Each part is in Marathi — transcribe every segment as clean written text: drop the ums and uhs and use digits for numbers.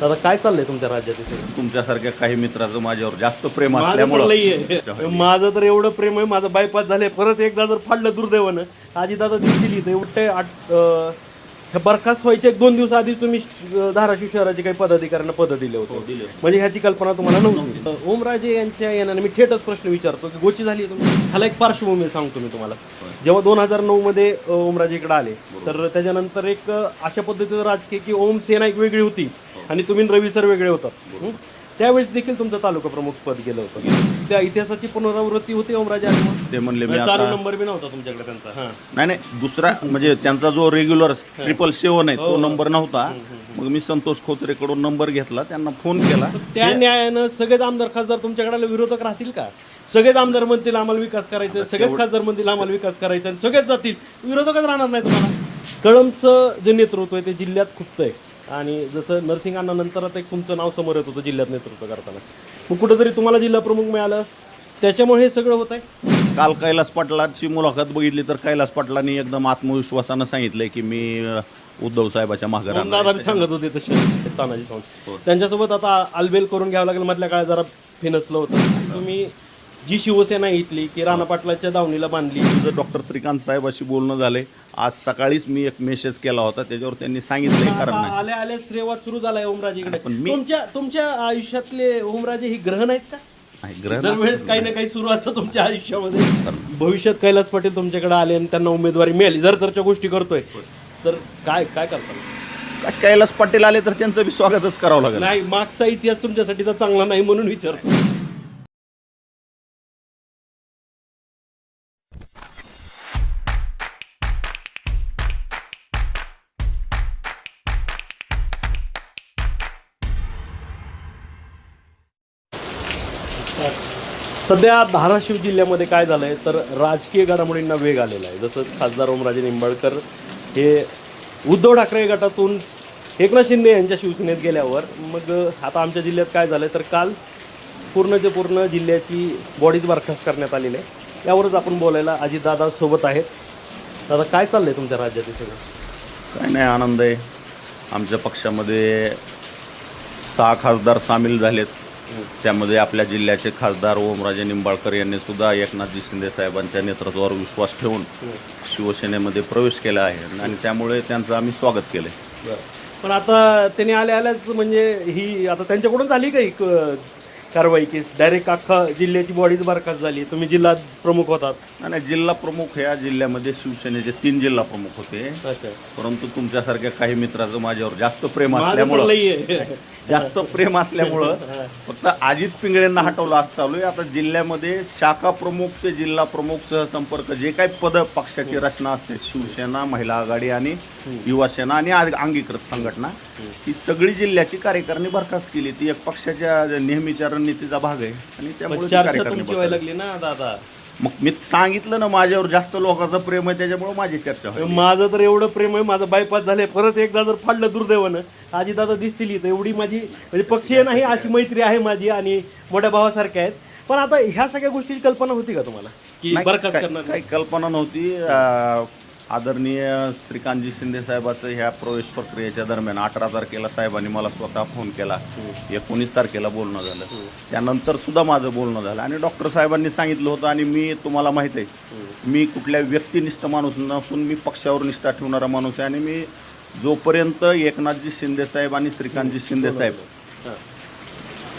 दादा काय चाललंय तुमच्या राज्यात इथे? तुमच्यासारख्या काही मित्राचं माझ्यावर जास्त प्रेम माझं तर असल्यामुळं लई आहे. माझं तर एवढं प्रेम आहे, माझं बायपास झालंय. परत एकदा जर फाडलं दुर्दैवानं, आजी दादा दिसली तर एवढे हे बरखास्त व्हायचे 1-2 दिवस आधी तुम्ही धाराशिव शहराचे काही पदाधिकाऱ्यांना पद दिले होते. म्हणजे ह्याची कल्पना तुम्हाला नव्हती. ओमराजे यांच्या येण्याने मी थेटच प्रश्न विचारतो की गोची झाली आहे तुमची? ह्याला एक पार्श्वभूमी सांगतो मी तुम्हाला. जेव्हा 2009 मध्ये ओमराजे इकडे आले, तर त्याच्यानंतर एक अशा पद्धतीचं राजकीय की ओम सेना एक वेगळी होती आणि तुम्ही रवी सर वेगळे होतात. त्यावेळेस देखील तुमचं तालुका प्रमुख पद गेलं होतं. त्या इतिहासाची पुनरावृत्ती होती ओमराजे आले. ते म्हणले मी चालू आता नंबर बी नव्हता तुमच्याकडे त्यांचा. नाही दुसरा म्हणजे त्यांचा जो रेग्युलर 777 आहे तो नंबर नव्हता. मग मी संतोष खोचरेकडून नंबर घेतला, त्यांना फोन केला. त्या न्यायानं सगळेच आमदार खासदार तुमच्याकडे विरोधक राहतील का? सगळेच आमदार म्हणतील आम्हाला विकास करायचा, सगळेच खासदार म्हणतील आम्हाला विकास करायचा, आणि सगळेच जातील, विरोधकच राहणार नाही तुम्हाला. कळमचं जे नेतृत्व आहे ते जिल्ह्यात खुपतंय. आणि जसं नरसिंगांना नंतर आता एक तुमचं नाव समोर येत होतं जिल्ह्यात नेतृत्व करताना, मग कुठंतरी तुम्हाला जिल्हा प्रमुख मिळालं, त्याच्यामुळे हे सगळं होत आहे. काल कैलास पाटलाची मुलाखत बघितली तर कैलास पाटलांनी एकदम आत्मविश्वासानं सांगितलंय की मी उद्धव साहेबाच्या मागे राहणार. दादा सांगत होते तसे तानाजी सावंत. त्यांच्यासोबत आता आलबेल करून घ्यावं लागेल. मधल्या काळात जरा फिनसलं होतं. तुम्ही जी शिवसेना इथली की राणा पाटलाच्या दावणीला बांधली. तुझं डॉक्टर श्रीकांत साहेबाशी बोलणं झालंय. आज सकाळीच मी एक मेसेज केला होता, त्याच्यावर त्यांनी सांगितलंय कारण नाही. आले आले श्रेयवाद सुरू झालाय ओमराजेकडे. तुमच्या आयुष्यातले ओमराजे ही ग्रहण आहेत का? दरवेळेस काही ना काही सुरू असतं तुमच्या आयुष्यामध्ये. भविष्यात कैलास पाटील तुमच्याकडे आले आणि त्यांना उमेदवारी मिळाली, जर तरच्या गोष्टी करतोय, तर काय काय करतात? कैलास पाटील आले तर त्यांचं बी स्वागतच करावं लागेल. नाही, मागचा इतिहास तुमच्यासाठीचा चांगला नाही म्हणून विचारतो. सध्या धाराशिव जिल्ह्यामध्ये काय झालंय तर राजकीय घडामोडींना वेग आलेला आहे. जसंच खासदार ओमराजे निंबाळकर हे उद्धव ठाकरे गटातून एकनाथ शिंदे यांच्या शिवसेनेत गेल्यावर मग आता आमच्या जिल्ह्यात काय झालंय तर काल पूर्णच्या पूर्ण जिल्ह्याची बॉडीज बरखास्त करण्यात आलेली आहे. यावरच आपण बोलायला अजितदादा सोबत आहेत. दादा काय चाललंय तुमच्या राज्यात हे सगळं? काय नाही, आनंद आहे. आमच्या पक्षामध्ये 6 खासदार सामील झालेत. त्यामध्ये आपल्या जिल्ह्याचे खासदार ओमराजे निंबाळकर यांनी सुद्धा एकनाथजी शिंदे साहेबांच्या नेतृत्वावर विश्वास ठेवून शिवसेनेमध्ये प्रवेश केला आहे आणि त्यामुळे त्यांचं आम्ही स्वागत केलं. पण आता त्यांनी आल्याच म्हणजे ही आता त्यांच्याकडून झाली का ही कारवाई की डायरेक्ट अख्खा जिल्ह्याची बॉडीज बरखास्त झाली? तुम्ही जिल्हा प्रमुख होतात. नाही, जिल्हा प्रमुख ह्या जिल्ह्यामध्ये शिवसेनेचे 3 जिल्हा प्रमुख होते. परंतु तुमच्यासारख्या काही मित्राचं माझ्यावर जास्त प्रेम असल्यामुळं फक्त अजित पिंगळेंना हटवलं असं चालू आहे. आता जिल्ह्यामध्ये शाखा प्रमुख ते जिल्हा प्रमुख सहसंपर्क जे काही पद पक्षाची रचना असते, शिवसेना, महिला आघाडी आणि युवा सेना आणि अंगीकृत संघटना, ही सगळी जिल्ह्याची कार्यकारिणी बरखास्त केली. ती एक पक्षाच्या नेहमीच्या रणनीतीचा भाग आहे आणि त्यामुळे कार्यकारिणी लागली ना दादा. मग मी सांगितलं ना, माझ्यावर जास्त लोकांचं प्रेम आहे, त्याच्यामुळे माझी चर्चा होईल. माझं तर एवढं प्रेम आहे, माझं बायपास झालंय. परत एकदा जर फाडलं दुर्दैवानं, आजी दादा दिसतील तर एवढी माझी म्हणजे पक्षीय नाही अशी मैत्री आहे माझी आणि मोठ्या भावासारख्या आहेत. पण आता ह्या सगळ्या गोष्टीची कल्पना होती का तुम्हाला की बरखास्त करणार? काही कल्पना नव्हती. आदरणीय श्रीकांतजी शिंदे साहेबाचं ह्या प्रवेश प्रक्रियेच्या दरम्यान 18 तारखेला साहेबांनी मला स्वतः फोन केला. 19 तारखेला बोलणं झालं. त्यानंतर सुद्धा माझं बोलणं झालं आणि डॉक्टर साहेबांनी सांगितलं होतं. आणि मी तुम्हाला माहीत आहे, मी कुठल्या व्यक्तिनिष्ठ माणूस नसून मी पक्षावर निष्ठा ठेवणारा माणूस आहे. आणि मी जोपर्यंत एकनाथजी शिंदे साहेब आणि श्रीकांतजी शिंदे साहेब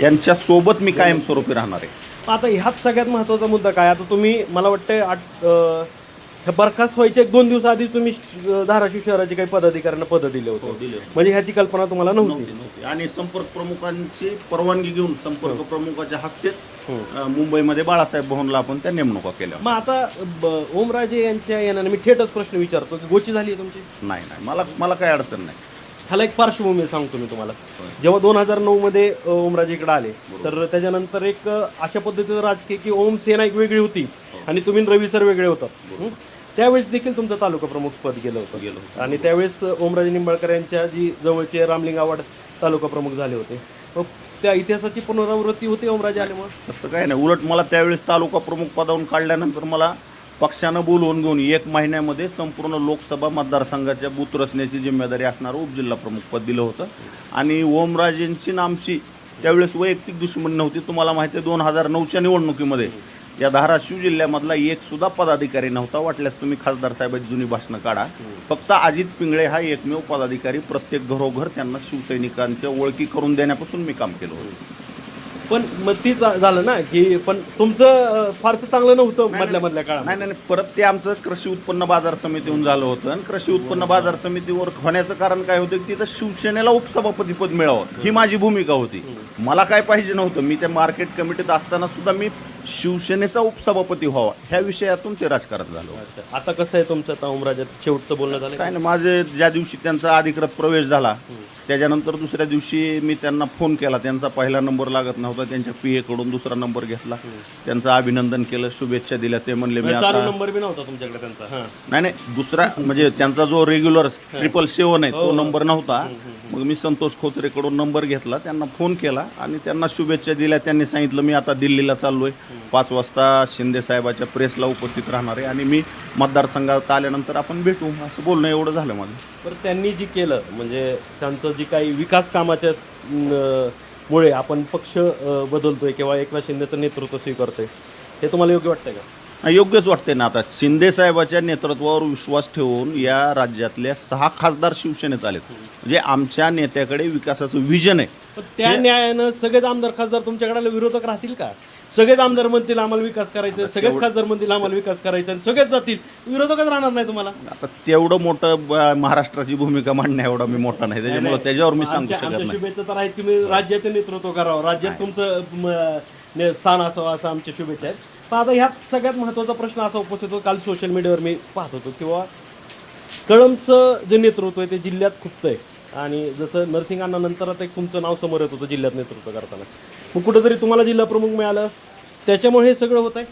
यांच्या सोबत मी कायमस्वरूपी राहणार आहे. आता ह्यात सगळ्यात महत्त्वाचा मुद्दा काय? आता तुम्ही मला वाटतं बरखास्त व्हायचे 1-2 दिवस आधी तुम्ही धाराशिव शहराचे काही पदाधिकाऱ्यांना पद दिले होते. म्हणजे ह्याची कल्पना तुम्हाला नव्हती. आणि संपर्क प्रमुखांची परवानगी घेऊन संपर्क प्रमुखाच्या हस्तेच मुंबईमध्ये बाळासाहेब भवनला आपण त्या नेमणुका केल्या. मग आता ओमराजे यांच्या येण्याने मी थेटच प्रश्न विचारतो की गोची झाली आहे तुमची? नाही, मला काही अडचण नाही. ह्याला एक पार्श्वभूमी सांगतो मी तुम्हाला. जेव्हा 2009 मध्ये ओमराजे इकडे आले, तर त्याच्यानंतर एक अशा पद्धतीचं राजकीय की ओम सेना एक वेगळी होती आणि तुम्ही रवी सर वेगळे होतात. त्यावेळेस देखील तुमचं तालुका प्रमुख पद गेलं होतं. आणि त्यावेळेस ओमराजे निंबाळकर यांच्या जी जवळचे रामलिंग आव्हाड तालुका प्रमुख झाले होते. मग त्या इतिहासाची पुनरावृत्ती होती ओमराजे आल्यामुळे? तसं काय नाही, उलट मला त्यावेळेस तालुका प्रमुख पदावरून काढल्यानंतर मला पक्षानं बोलवून घेऊन 1 महिन्यामध्ये संपूर्ण लोकसभा मतदारसंघाच्या बूथ रचण्याची जिम्मेदारी असणारं उपजिल्हा प्रमुख पद दिलं होतं. आणि ओमराजेंची आणि आमची त्यावेळेस वैयक्तिक दुश्मनी नव्हती. तुम्हाला माहिती आहे 2009च्या निवडणुकीमध्ये या धाराशिव जिल्ह्यामधला एक सुद्धा पदाधिकारी नव्हता. वाटल्यास तुम्ही खासदार साहेबांची जुनी भाषणं काढा. फक्त अजित पिंगळे हा एकमेव पदाधिकारी, प्रत्येक घरोघर त्यांना शिवसैनिकांच्या ओळखी करून देण्यापासून मी काम केलं होतं. पण मग तीच झालं ना की पण तुमचं फारसं चांगलं नव्हतं मधल्या काळात. नाही, परत ते आमचं कृषी उत्पन्न बाजार समितीहून झालं होतं. आणि कृषी उत्पन्न बाजार समितीवर होण्याचं कारण काय होतं की तिथं शिवसेनेला उपसभापतीपद मिळावं ही माझी भूमिका होती. मला काय पाहिजे नव्हतं. मी त्या मार्केट कमिटीत असताना सुद्धा मी शिवसेनेचा उपसभापती व्हावा ह्या विषयातून ते राजकारण झालं. आता कसं आहे तुमचं आता ओमराजे शेवटचं बोलणं झालं काय नाही, माझे ज्या दिवशी त्यांचा अधिकृत प्रवेश झाला त्याच्यानंतर दुसऱ्या दिवशी मी त्यांना फोन केला. त्यांचा पहिला नंबर लागत नव्हता. त्यांच्या PA कडून दुसरा नंबर घेतला. त्यांचं अभिनंदन केलं, शुभेच्छा दिल्या. ते म्हणले मी चालू नंबर बी नव्हता तुमच्याकडे त्यांचा. नाही, दुसरा म्हणजे त्यांचा जो रेग्युलर 777 आहे तो नंबर नव्हता. मग मी संतोष खोचरेकडून नंबर घेतला, त्यांना फोन केला आणि त्यांना शुभेच्छा दिल्या. त्यांनी सांगितलं मी आता दिल्लीला चाललोय, 5 वाजता शिंदे साहेबाच्या प्रेसला उपस्थित राहणार आहे आणि मी मतदारसंघात आल्यानंतर आपण भेटू, असं बोलणं एवढं झालं माझं. तर त्यांनी जी केलं म्हणजे त्यांचं जी काही विकास कामाच्या मुळे आपण पक्ष बदलतोय किंवा एकनाथ शिंदेचं नेतृत्व स्वीकारतोय, हे तुम्हाला योग्य वाटतंय का? योग्यच वाटते ना. आता शिंदे साहेबाच्या नेतृत्वावर विश्वास ठेवून या राज्यातल्या 6 खासदार शिवसेनेत आलेत. म्हणजे आमच्या नेत्याकडे विकासाचं विजन आहे. पण त्या न्यायानं सगळेच आमदार खासदार तुमच्याकडे विरोधक राहतील का? सगळेच आमदार म्हणतील आम्हाला विकास करायचा, सगळेच खासदार म्हणतील आम्हाला विकास करायचा आणि सगळेच जातील, विरोधकच राहणार नाही तुम्हाला. आता तेवढं मोठं महाराष्ट्राची भूमिका मांडण्या एवढा मी मोठा नाही, त्याच्यामुळे त्याच्यावर मी सांगू शकत नाही. शुभेच्छा तर आहेत की मी राज्याचं नेतृत्व करावं, राज्यात तुमचं स्थान असावं असं आमच्या शुभेच्छा आहेत. पण आता ह्यात सगळ्यात महत्त्वाचा प्रश्न असा उपस्थित होतो, काल सोशल मीडियावर मी पाहत होतो किंवा कळमचं जे नेतृत्व आहे ते जिल्ह्यात खुपतंय. आणि जसं नरसिंगांना नंतर आता एक तुमचं नाव समोर येत होतं जिल्ह्यात नेतृत्व करताना, मग कुठंतरी तुम्हाला जिल्हा प्रमुख मिळालं त्याच्यामुळे हे सगळं होत आहे.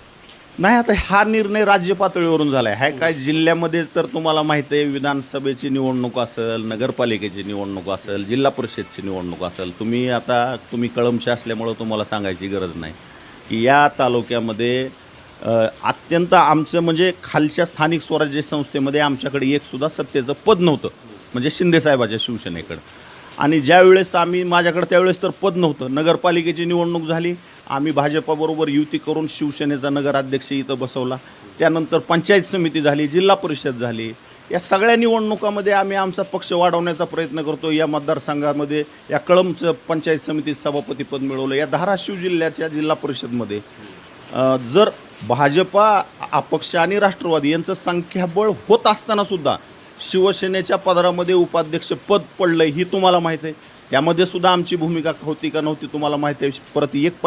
नाही, आता हा निर्णय राज्य पातळीवरून झाला आहे. काय जिल्ह्यामध्ये तर तुम्हाला माहिती आहे विधानसभेची निवडणूक असेल, नगरपालिकेची निवडणूक असेल, जिल्हा परिषदची निवडणूक असेल. तुम्ही कळमचे असल्यामुळं तुम्हाला सांगायची गरज नाही की या तालुक्यामध्ये अत्यंत आमचं म्हणजे खालच्या स्थानिक स्वराज्य संस्थेमध्ये आमच्याकडे एक सुद्धा सत्तेचं पद नव्हतं, म्हणजे शिंदेसाहेबाच्या शिवसेनेकडं. आणि ज्यावेळेस माझ्याकडे त्यावेळेस तर पद नव्हतं. नगरपालिकेची निवडणूक झाली, आम्ही भाजपाबरोबर युती करून शिवसेनेचा नगराध्यक्ष इथं बसवला. त्यानंतर पंचायत समिती झाली, जिल्हा परिषद झाली. या सगळ्या निवडणुकामध्ये आम्ही आमचा पक्ष वाढवण्याचा प्रयत्न करतो. या मतदारसंघामध्ये या कळमचं पंचायत समितीत सभापतीपद मिळवलं. या धाराशिव जिल्ह्याच्या जिल्हा परिषदमध्ये जर भाजपा अपक्ष आणि राष्ट्रवादी यांचं संख्याबळ होत असतानासुद्धा शिवसेनेच्या पदरामध्ये उपाध्यक्ष पद पडलं ही तुम्हाला माहीत आहे. त्यामध्ये सुद्धा आमची भूमिका होती का नव्हती तुम्हाला माहिती आहे. परत एक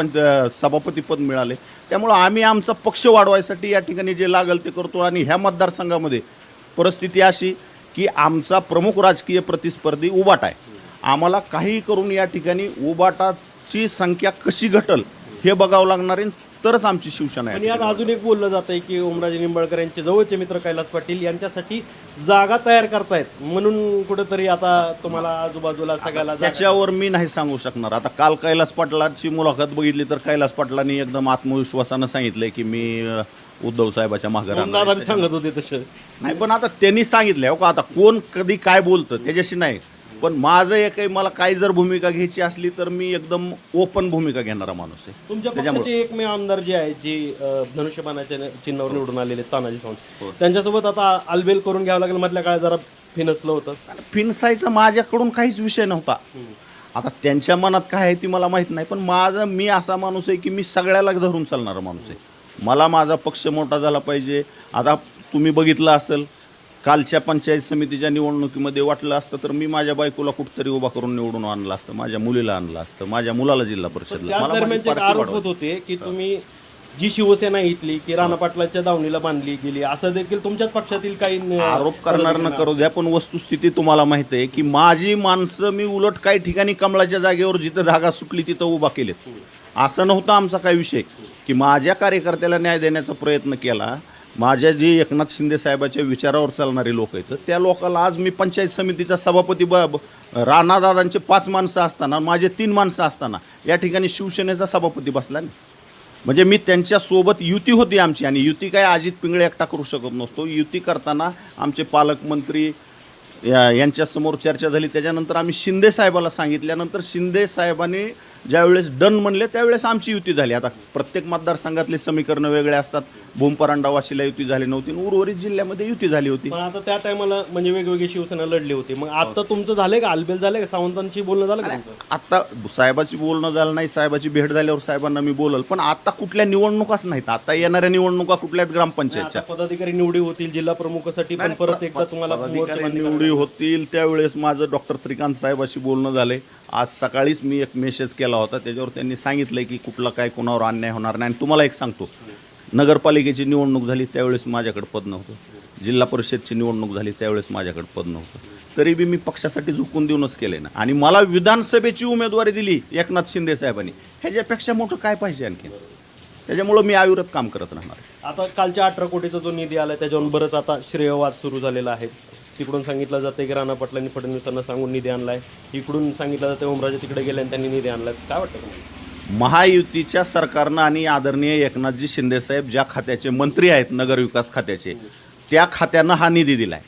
सभापतीपद मिळाले. त्यामुळं आम्ही आमचा पक्ष वाढवायसाठी या ठिकाणी जे लागल ते करतो. आणि ह्या मतदारसंघामध्ये परिस्थिती अशी की आमचा प्रमुख राजकीय प्रतिस्पर्धी उबाटा आहे. आम्हाला काही करून या ठिकाणी उबाटाची संख्या कशी घटल हे बघावं लागणार आहे, तरच आमची शिवसेना आहे. यात अजून एक बोललं जात आहे की ओमराजे निंबाळकर यांचे जवळचे मित्र कैलास पाटील यांच्यासाठी जागा तयार करतायत म्हणून कुठेतरी आता तुम्हाला आजूबाजूला सगळ्याला त्याच्यावर मी नाही सांगू शकणार. आता काल कैलास पाटलांची मुलाखत बघितली तर कैलास पाटलांनी एकदम आत्मविश्वासानं सांगितलंय की मी उद्धव साहेबाच्या मागे राहणार सांगत होते तसं नाही. पण आता त्यांनी सांगितलंय हो का, आता कोण कधी काय बोलतं त्याच्याशी नाही. पण माझं एकही मला काही जर भूमिका घ्यायची असली तर मी एकदम ओपन भूमिका घेणारा माणूस आहे. तुमच्या पक्षाचे एकमेव आमदार जे आहे जे धनुष्यबाणाच्या चिन्हावर निवडून आलेले तानाजी सावंत, त्यांच्यासोबत आता आलबेल करून घ्यावं लागेल. मधल्या काळात जरा फिनसलं होतं. फिनसायचा माझ्याकडून काहीच विषय नव्हता. आता त्यांच्या मनात काय आहे ती मला माहीत नाही. पण मी असा माणूस आहे की मी सगळ्याला धरून चालणारा माणूस आहे. मला माझा पक्ष मोठा झाला पाहिजे. आता तुम्ही बघितलं असेल कालच्या पंचायत समितीच्या निवडणुकीमध्ये वाटलं असतं तर मी माझ्या बायकोला कुठतरी उभा करून निवडून आणलं असतं, माझ्या मुलीला आणलं असतं, माझ्या मुलाला जिल्हा परिषदला. दरम्यान आरोप होत होते की तुम्ही जी शिवसेना इथली की राणा पाटलाच्या दावणीला बांधली गेली असं देखील तुमच्याच पक्षातील काही आरोप करणार न करू द्या. पण वस्तुस्थिती तुम्हाला माहिती आहे की माझी माणसं मी उलट काही ठिकाणी कमळाच्या जागेवर जिथं जागा सुटली तिथं उभा केलेत. असं नव्हतं आमचा काही विषय की माझ्या कार्यकर्त्याला न्याय देण्याचा प्रयत्न केला. माझ्या जे एकनाथ शिंदे साहेबाच्या विचारावर चालणारे लोक आहेत त्या लोकांना आज मी पंचायत समितीचा सभापती राणादादांचे 5 माणसं असताना माझे 3 माणसं असताना या ठिकाणी शिवसेनेचा सभापती बसला नाही. म्हणजे मी त्यांच्यासोबत युती होती आमची, आणि युती काय अजित पिंगळे एकटा करू शकत नसतो. युती करताना आमचे पालकमंत्री यांच्यासमोर चर्चा झाली. त्याच्यानंतर आम्ही शिंदे साहेबाला सांगितल्यानंतर शिंदे साहेबांनी ज्यावेळेस डन म्हणले त्यावेळेस आमची युती झाली. आता प्रत्येक मतदारसंघातले समीकरणं वेगळे असतात. भूमपरांडा वाशीला युती झाली नव्हती, उर्वरित जिल्ह्यामध्ये युती झाली होती. पण आता त्या टायमाला म्हणजे वेगवेगळी शिवसेना लढली होती. मग आता तुमचं झालंय का आलबेल झालंय का? सावंतांची बोलणं झालं का तुमचं? आता साहेबाची बोलणं झालं नाही, साहेबाची भेट झाल्यावर साहेबांना मी बोलल. पण आता कुठल्या निवडणुकाच नाहीत. आता येणाऱ्या निवडणुका कुठल्याच ग्रामपंचायतच्या आता पदाधिकारी निवडी होतील जिल्हा प्रमुखासाठी, पण परत एकदा तुम्हाला निवडी होतील त्यावेळेस माझं डॉक्टर श्रीकांत साहेबाशी बोलणं झालंय. आज सकाळीच मी एक मेसेज केला होता, त्याच्यावर त्यांनी सांगितलंय की कुठला काय कोणावर अन्याय होणार नाही. आणि तुम्हाला एक सांगतो, नगरपालिकेची निवडणूक झाली त्यावेळेस माझ्याकडे पद नव्हतं, जिल्हा परिषदची निवडणूक झाली त्यावेळेस माझ्याकडे पद नव्हतं, तरी बी मी पक्षासाठी झुकून देऊनच केले ना. आणि मला विधानसभेची उमेदवारी दिली एकनाथ शिंदे साहेबांनी, ह्याच्यापेक्षा मोठं काय पाहिजे आणखी? त्याच्यामुळं मी अविरत काम करत राहणार. आता कालच्या 18 कोटीचा जो निधी आला त्याच्यावर बरंच आता श्रेयवाद सुरू झालेला आहे. तिकडून सांगितलं जातं की राणा पाटलांनी फडणवीसांना सांगून निधी आणलाय, इकडून सांगितलं जातं ओमराजे तिकडे गेले आणि त्यांनी निधी आणलाय. काय वाटतं तुम्हाला? महायुतीच्या सरकारनं आणि आदरणीय एकनाथजी शिंदेसाहेब ज्या खात्याचे मंत्री आहेत, नगरविकास खात्याचे, त्या खात्यानं हा निधी दिलाय.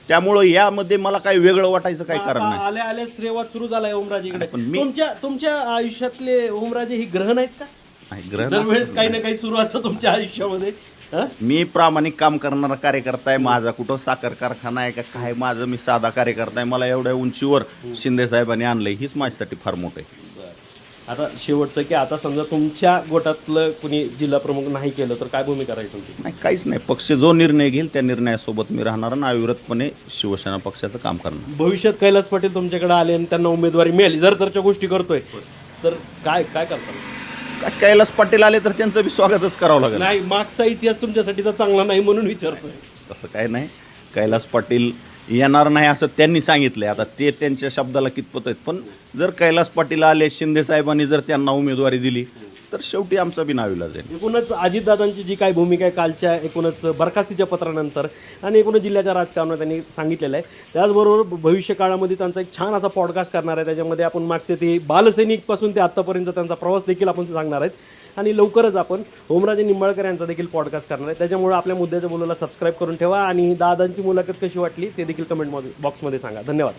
त्यामुळं यामध्ये मला काही वेगळं वाटायचं काही कारण नाही. आले आले श्रेयवाद सुरू झालाय ओमराजेकडे. तुमच्या आयुष्यातले ओमराजे ही ग्रहण आहेत का? दरवेळेस काही ना काही सुरू असतं तुमच्या आयुष्यामध्ये. मी प्रामाणिक काम करणारा कार्यकर्ता आहे. माझा कुठं साखर कारखाना आहे का काय? माझं मी साधा कार्यकर्ता आहे. मला एवढ्या उंचीवर शिंदे साहेबांनी आणलंय, हीच माझ्यासाठी फार मोठं आहे. आता शेवटचं की आता समजा तुमच्या गोटातलं कुणी जिल्हा प्रमुख नाही केलं तर काय भूमिका राहील तुमची? नाही, काहीच नाही. पक्ष जो निर्णय घेईल त्या निर्णयासोबत मी राहणार आणि अविरतपणे शिवसेना पक्षाचं काम करणार. भविष्यात कैलास पाटील तुमच्याकडे आले आणि त्यांना उमेदवारी मिळाली, जर तरच्या गोष्टी करतोय तर काय काय करता? कैलास पाटील आले तर त्यांचं बी स्वागतच करावं लागेल. नाही, मागचा इतिहास तुमच्यासाठीचा चांगला नाही म्हणून विचारतोय. तसं काय नाही, कैलास पाटील येणार नाही असं त्यांनी सांगितलंय. आता ते त्यांच्या शब्दाला कितपत आहेत. पण जर कैलास पाटील आले, शिंदे साहेबांनी जर त्यांना उमेदवारी दिली तर शेवटी आमचा बी नाविलाज आहे. एकूणच अजितदादांची जी काही भूमिका आहे कालच्या एकूणच बरखास्तीच्या पत्रानंतर आणि एकूणच जिल्ह्याच्या राजकारणात त्यांनी सांगितलेलं आहे. त्याचबरोबर भविष्य काळामध्ये त्यांचा एक छान असा पॉडकास्ट करणार आहे. त्याच्यामध्ये आपण मागचे ते बालसैनिकपासून ते आत्तापर्यंत त्यांचा प्रवास देखील आपण सांगणार आहेत. आणि लवकरच आपण ओमराजे निंबाळकर यांचा देखील पॉडकास्ट करणार आहे. त्याच्यामुळे आपल्या मुद्द्याच्या बोलाला सबस्क्राईब करून ठेवा आणि दादांची मुलाखत कशी वाटली ते देखील कमेंट बॉक्समध्ये सांगा. धन्यवाद.